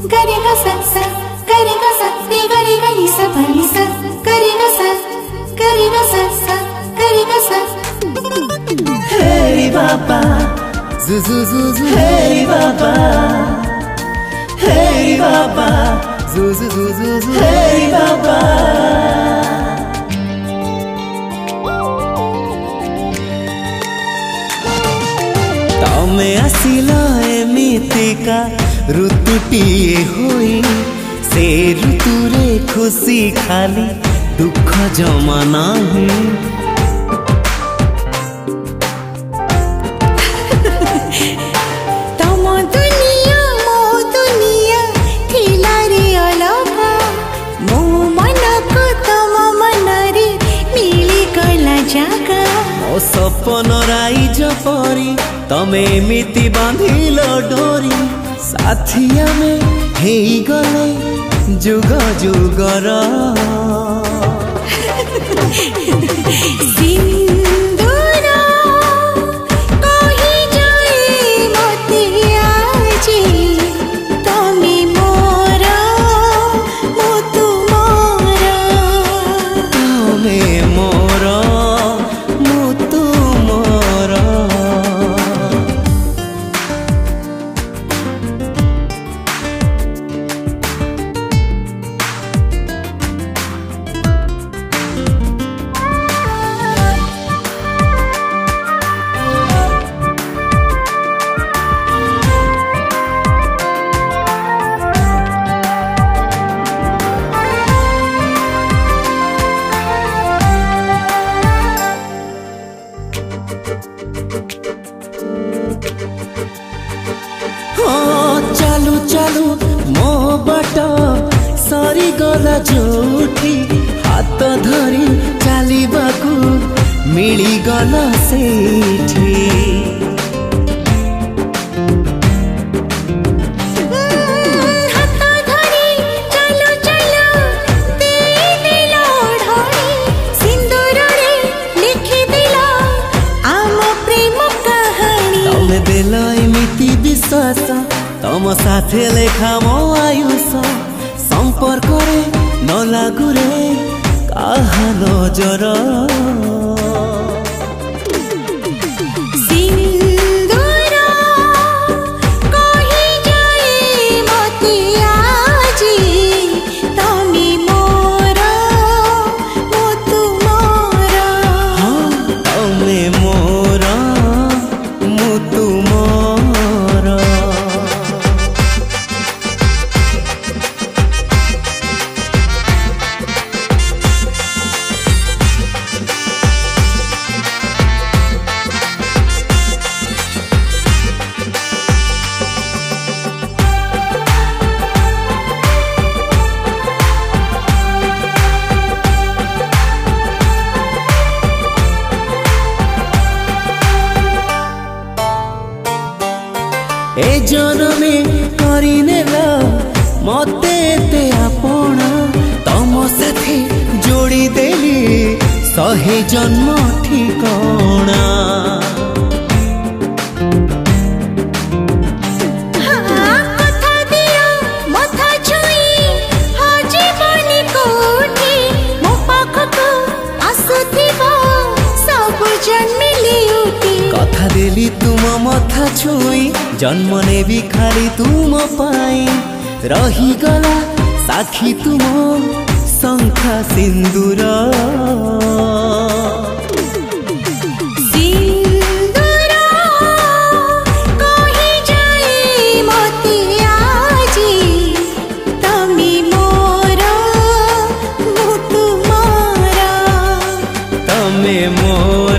गरे ग सा सा गरे ग सा रे गरे ग नि सा प नि सा गरे ग सा गरे ग सा सा गरे ग सा Hey Baba, zu zu zu zu. Hey Baba, hey Baba, zu zu zu zu zu. Hey Baba. तमे आसिल एमितिका ऋतुटीए होई से ऋतुरे खुशी खाली दुख जमा नाही तम दुनिया मो दुनिया थिला रे अलगा मो मन को तम मन रे मिली गला जागा मो सपन राइज परी तमे एमिति बांधिल डोरी साथिया में हेई गले जुग जुगर सिंदूर कहि जाए मते आजी तमे मोर मो तुमोर तमे मोर मु तुमर चालू चालू मो बाट सरी गला जोठी हाथ धरी चलवाकू मिली गला सेठी हाथ धरी चलो चलो दे दिलो ढोली सिंदूर रे लिखि दिलो आम प्रेम कहानी तमे देल एमिति विश्वास तम साथे लेखा मो आयुष संपर्क रे न लागू रे काहा नजर सिंदूर कहि जाए मते आजी तमे मोर मो तुमोर हाँ तमे मोर मु तुमर ए जनमे करिनेल मते ते आपण तम साथे जोड़ी देली सहे जन्म ठिकाना कथा दियो मथा छुई हाजी बनी कोठी मो पाखको आसुथिबो सब जन्मिली उठी कथा देली तुम मथा छुई जन्म नेबी खाली तुम पाई रही गला साखी तुम शंखा सिंदूर सिंदूर कहि जाए मते आजी तमे मोर मो तुमोर तमे मोर